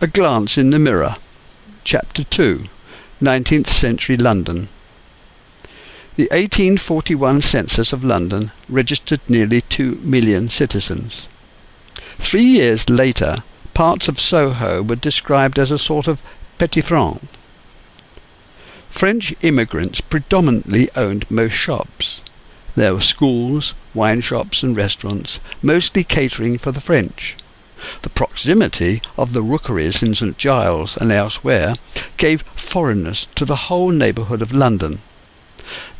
A Glance in the Mirror, Chapter 2, 19th Century London. The 1841 census of London registered nearly 2 million citizens. 3 years later, parts of Soho were described as a sort of petit France. French immigrants predominantly owned most shops. There were schools, wine shops and restaurants, mostly catering for the French. The proximity of the Rookeries in St. Giles and elsewhere gave foreigners to the whole neighbourhood of London.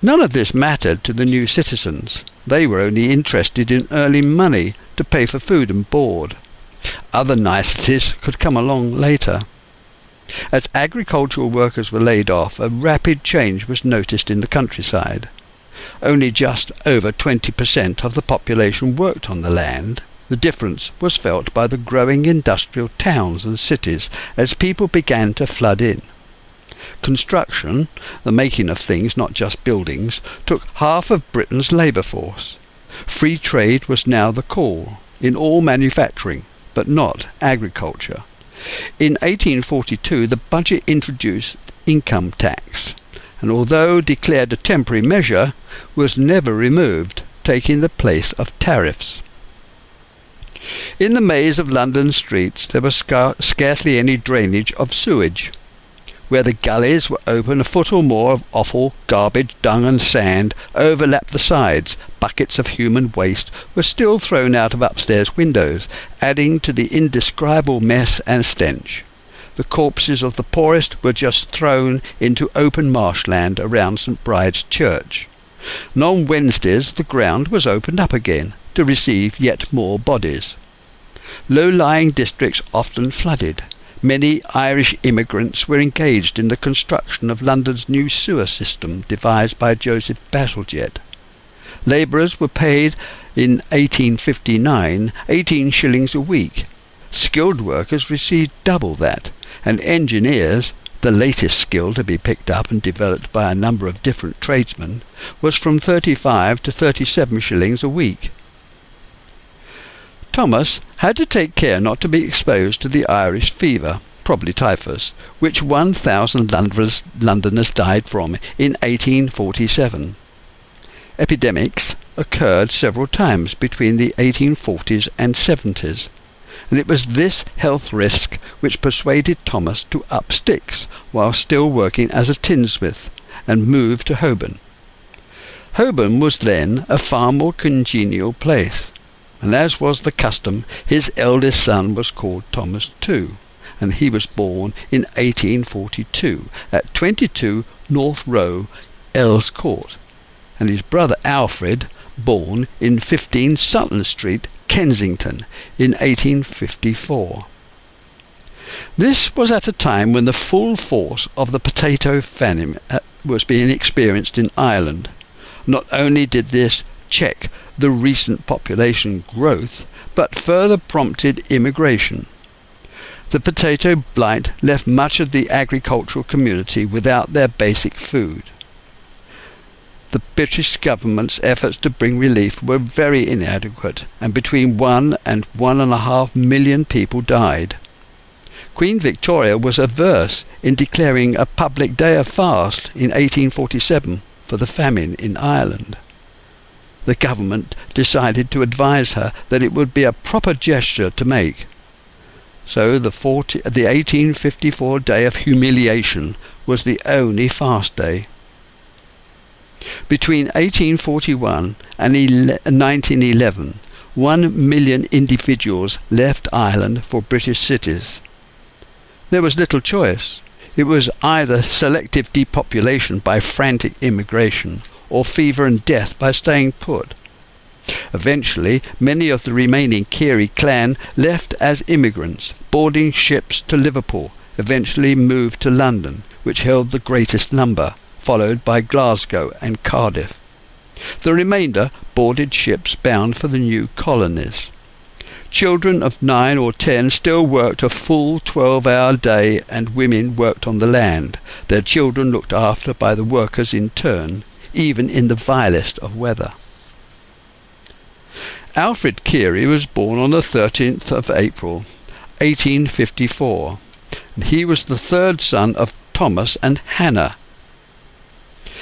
None of this mattered to the new citizens. They were only interested in earning money to pay for food and board. Other niceties could come along later. As agricultural workers were laid off, a rapid change was noticed in the countryside. Only just over 20% of the population worked on the land. The difference was felt by the growing industrial towns and cities as people began to flood in. Construction, the making of things, not just buildings, took half of Britain's labour force. Free trade was now the call, in all manufacturing, but not agriculture. In 1842 the budget introduced income tax, and although declared a temporary measure, was never removed, taking the place of tariffs. In the maze of London streets there was scarcely any drainage of sewage. Where the gullies were open, a foot or more of offal, garbage, dung and sand overlapped the sides. Buckets of human waste were still thrown out of upstairs windows, adding to the indescribable mess and stench. The corpses of the poorest were just thrown into open marshland around St. Bride's Church. And on Wednesdays the ground was opened up again to receive yet more bodies. Low-lying districts often flooded. Many Irish immigrants were engaged in the construction of London's new sewer system devised by Joseph Bazalgette. Labourers were paid in 1859 18 shillings a week. Skilled workers received double that, and engineers, the latest skill to be picked up and developed by a number of different tradesmen, was from 35 to 37 shillings a week. Thomas had to take care not to be exposed to the Irish fever, probably typhus, which 1,000 Londoners died from in 1847. Epidemics occurred several times between the 1840s and 70s, and it was this health risk which persuaded Thomas to up sticks while still working as a tinsmith and move to Holborn. Holborn was then a far more congenial place, and as was the custom, his eldest son was called Thomas too, and he was born in 1842 at 22 North Row, Earl's Court, and his brother Alfred, born in 15 Sutton Street, Kensington, in 1854. This was at a time when the full force of the potato famine was being experienced in Ireland. Not only did this check the recent population growth, but further prompted immigration. The potato blight left much of the agricultural community without their basic food. The British government's efforts to bring relief were very inadequate, and between 1 and 1.5 million people died. Queen Victoria was averse in declaring a public day of fast in 1847 for the famine in Ireland. The government decided to advise her that it would be a proper gesture to make. So the 1854 day of humiliation was the only fast day. Between 1841 and 1911, 1 million individuals left Ireland for British cities. There was little choice. It was either selective depopulation by frantic immigration, or fever and death by staying put. Eventually, many of the remaining Carey clan left as immigrants, boarding ships to Liverpool, eventually moved to London, which held the greatest number, followed by Glasgow and Cardiff. The remainder boarded ships bound for the new colonies. Children of 9 or 10 still worked a full 12-hour day, and women worked on the land, their children looked after by the workers in turn, even in the vilest of weather. Alfred Carey was born on the 13th of April, 1854, He was the third son of Thomas and Hannah.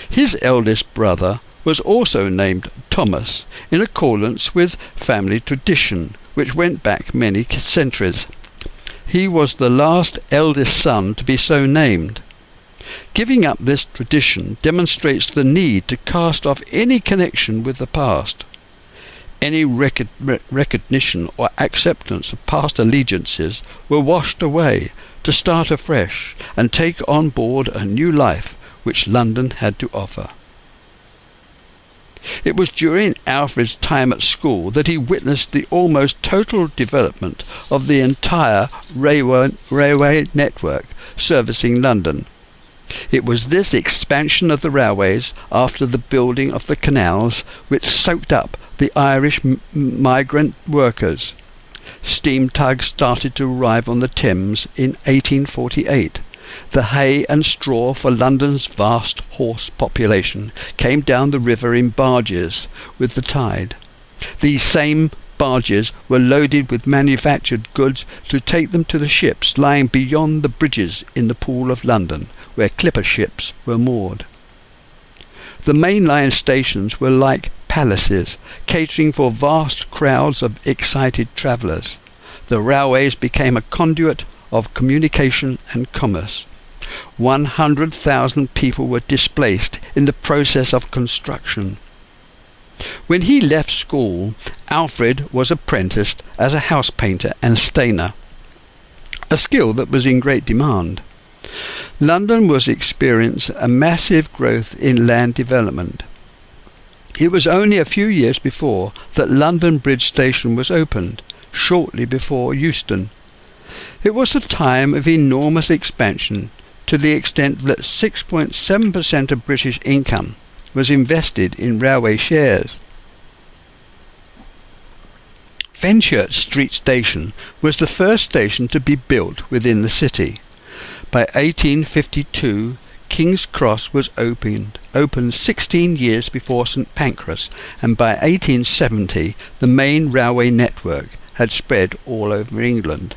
His eldest brother was also named Thomas, in accordance with family tradition, which went back many centuries. He was the last eldest son to be so named. Giving up this tradition demonstrates the need to cast off any connection with the past. Any recognition or acceptance of past allegiances were washed away to start afresh and take on board a new life which London had to offer. It was during Alfred's time at school that he witnessed the almost total development of the entire railway network servicing London. It was this expansion of the railways after the building of the canals which soaked up the Irish migrant workers. Steam tugs started to arrive on the Thames in 1848. The hay and straw for London's vast horse population came down the river in barges with the tide. These same barges were loaded with manufactured goods to take them to the ships lying beyond the bridges in the Pool of London, where clipper ships were moored. The mainline stations were like palaces, catering for vast crowds of excited travellers. The railways became a conduit of communication and commerce. 100,000 people were displaced in the process of construction. When he left school, Alfred was apprenticed as a house painter and stainer, a skill that was in great demand. London was experiencing a massive growth in land development. It was only a few years before that London Bridge Station was opened, shortly before Euston. It was a time of enormous expansion, to the extent that 6.7% of British income was invested in railway shares. Fenchurch Street Station was the first station to be built within the city. By 1852, King's Cross was opened 16 years before St Pancras, and by 1870 the main railway network had spread all over England.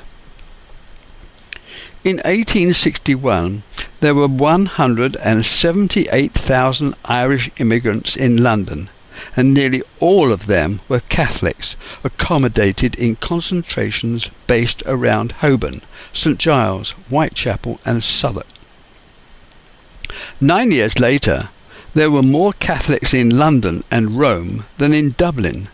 In 1861, there were 178,000 Irish immigrants in London, and nearly all of them were Catholics, accommodated in concentrations based around Holborn, St Giles, Whitechapel and Southwark. 9 years later, there were more Catholics in London and Rome than in Dublin.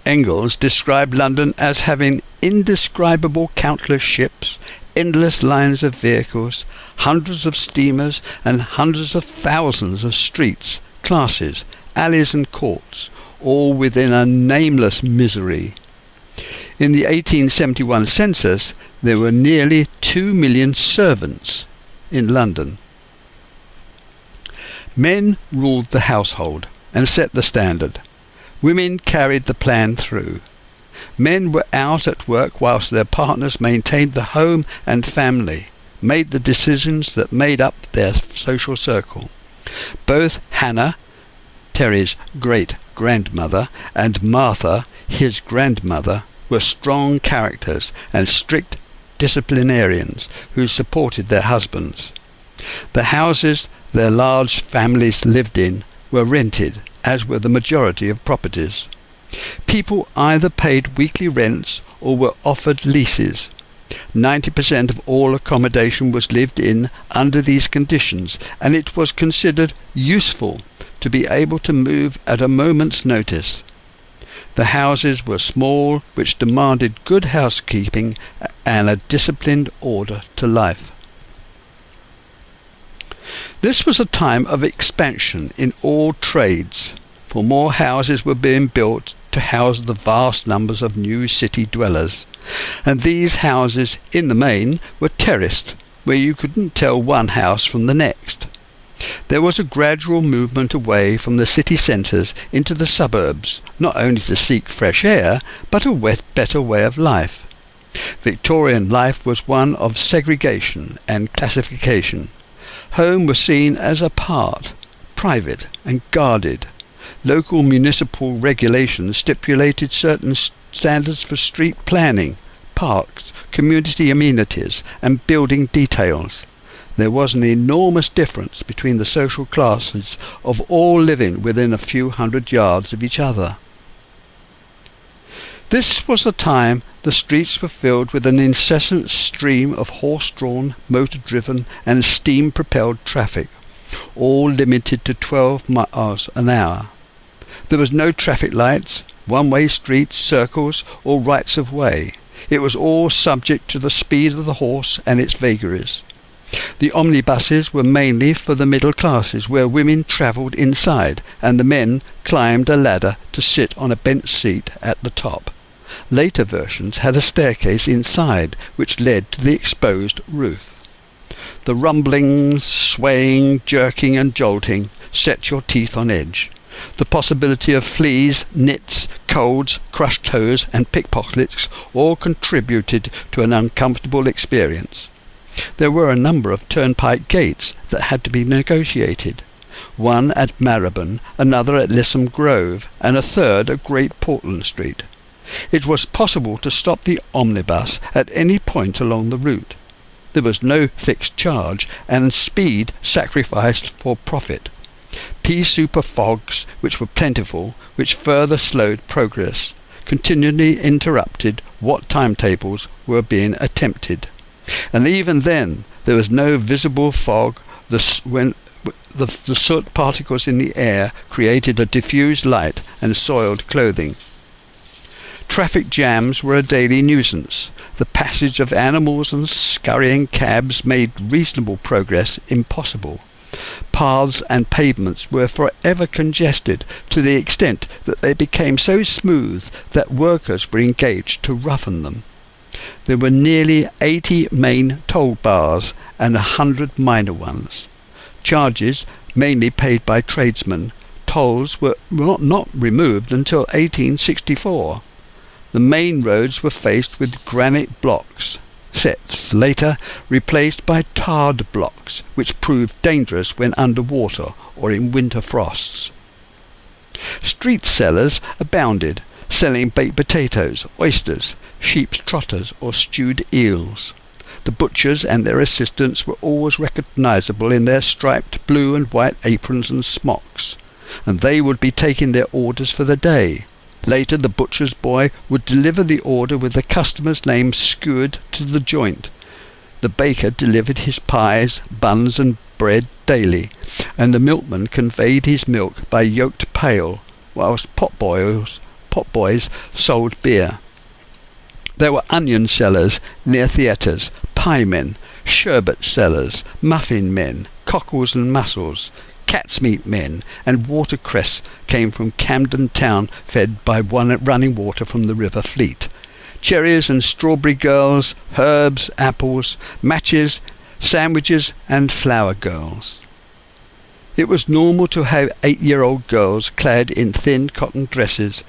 Engels described London as having indescribable countless ships, endless lines of vehicles, hundreds of steamers, and hundreds of thousands of streets, classes, alleys and courts, all within a nameless misery. In the 1871 census, there were nearly 2 million servants in London. Men ruled the household and set the standard. Women carried the plan through. Men were out at work whilst their partners maintained the home and family, made the decisions that made up their social circle. Both Hannah, Terry's great-grandmother, and Martha, his grandmother, were strong characters and strict disciplinarians who supported their husbands. The houses their large families lived in were rented, as were the majority of properties. People either paid weekly rents or were offered leases. 90% of all accommodation was lived in under these conditions, and it was considered useful to be able to move at a moment's notice. The houses were small, which demanded good housekeeping and a disciplined order to life. This was a time of expansion in all trades, for more houses were being built to house the vast numbers of new city dwellers, and these houses, in the main, were terraced, where you couldn't tell one house from the next. There was a gradual movement away from the city centres into the suburbs, not only to seek fresh air, but a better way of life. Victorian life was one of segregation and classification. Home was seen as apart, private and guarded. Local municipal regulations stipulated certain standards for street planning, parks, community amenities, and building details. There was an enormous difference between the social classes of all living within a few hundred yards of each other. This was the time the streets were filled with an incessant stream of horse-drawn, motor-driven and steam-propelled traffic, all limited to 12 miles an hour. There was no traffic lights, one-way streets, circles, or rights of way. It was all subject to the speed of the horse and its vagaries. The omnibuses were mainly for the middle classes, where women travelled inside, and the men climbed a ladder to sit on a bench seat at the top. Later versions had a staircase inside, which led to the exposed roof. The rumblings, swaying, jerking and jolting set your teeth on edge. The possibility of fleas, nits, colds, crushed toes and pickpockets all contributed to an uncomfortable experience. There were a number of turnpike gates that had to be negotiated. One at Marylebone, another at Lissam Grove, and a third at Great Portland Street. It was possible to stop the omnibus at any point along the route. There was no fixed charge, and speed sacrificed for profit. Pea-soup fogs, which were plentiful, which further slowed progress, continually interrupted what timetables were being attempted. And even then there was no visible fog when the soot particles in the air created a diffused light and soiled clothing. Traffic jams were a daily nuisance. The passage of animals and scurrying cabs made reasonable progress impossible. Paths and pavements were forever congested to the extent that they became so smooth that workers were engaged to roughen them. There were nearly 80 main toll bars and 100 minor ones. Charges, mainly paid by tradesmen, tolls were not removed until 1864. The main roads were faced with granite blocks, sets later replaced by tarred blocks, which proved dangerous when under water or in winter frosts. Street sellers abounded, selling baked potatoes, oysters, sheep's trotters or stewed eels. The butchers and their assistants were always recognizable in their striped blue and white aprons and smocks, and they would be taking their orders for the day. Later the butcher's boy would deliver the order with the customer's name skewered to the joint. The baker delivered his pies, buns and bread daily, and the milkman conveyed his milk by yoked pail, whilst potboys sold beer. There were onion sellers near theatres, pie-men, sherbet sellers, muffin men, cockles and mussels, cat's meat men, and watercress came from Camden Town, fed by running water from the River Fleet. Cherries and strawberry girls, herbs, apples, matches, sandwiches, and flower girls. It was normal to have 8-year-old girls clad in thin cotton dresses,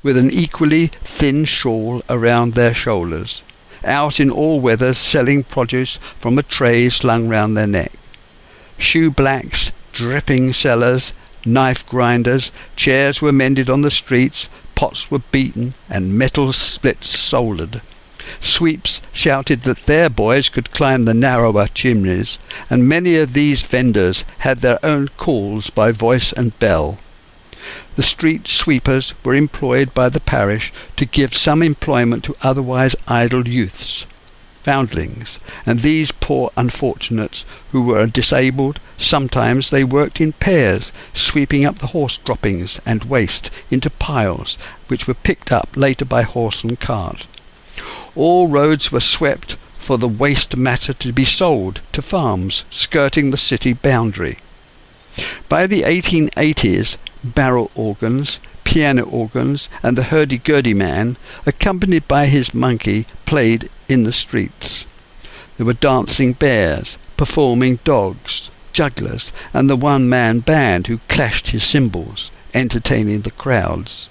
with an equally thin shawl around their shoulders, out in all weathers selling produce from a tray slung round their neck. Shoe-blacks, dripping sellers, knife grinders, chairs were mended on the streets, pots were beaten, and metal splits soldered. Sweeps shouted that their boys could climb the narrower chimneys, and many of these vendors had their own calls by voice and bell. The street sweepers were employed by the parish to give some employment to otherwise idle youths, foundlings, and these poor unfortunates who were disabled, sometimes they worked in pairs, sweeping up the horse droppings and waste into piles, which were picked up later by horse and cart. All roads were swept for the waste matter to be sold to farms skirting the city boundary. By the 1880s, barrel organs, piano organs, and the hurdy-gurdy man, accompanied by his monkey, played in the streets. There were dancing bears, performing dogs, jugglers, and the one-man band who clashed his cymbals, entertaining the crowds.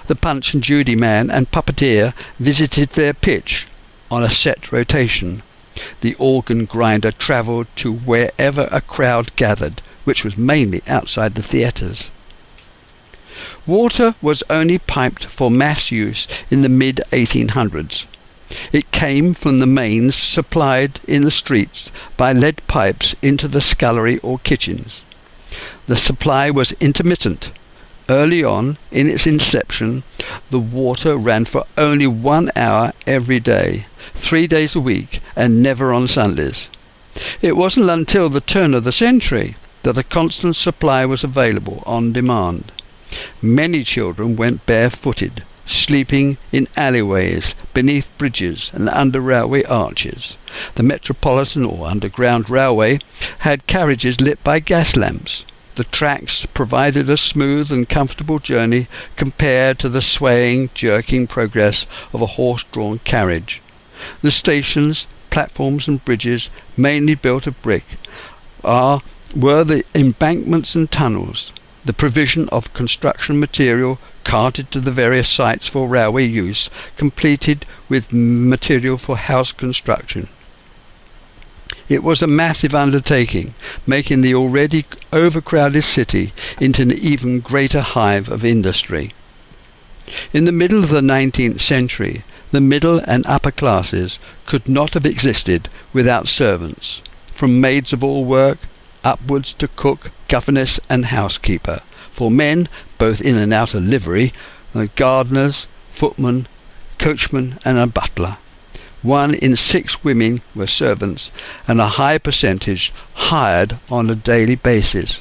The Punch and Judy man and puppeteer visited their pitch on a set rotation. The organ grinder travelled to wherever a crowd gathered, which was mainly outside the theatres. Water was only piped for mass use in the mid-1800s. It came from the mains supplied in the streets by lead pipes into the scullery or kitchens. The supply was intermittent. Early on, in its inception, the water ran for only 1 hour every day, 3 days a week, and never on Sundays. It wasn't until the turn of the century that a constant supply was available on demand. Many children went barefooted, sleeping in alleyways, beneath bridges and under railway arches. The Metropolitan or Underground Railway had carriages lit by gas lamps. The tracks provided a smooth and comfortable journey compared to the swaying, jerking progress of a horse-drawn carriage. The stations, platforms and bridges, mainly built of brick, were the embankments and tunnels. The provision of construction material carted to the various sites for railway use, completed with material for house construction. It was a massive undertaking, making the already overcrowded city into an even greater hive of industry. In the middle of the 19th century, the middle and upper classes could not have existed without servants, from maids of all work upwards to cook, governess and housekeeper. For men, both in and out of livery, gardeners, footmen, coachman and a butler. 1 in 6 women were servants, and a high percentage hired on a daily basis.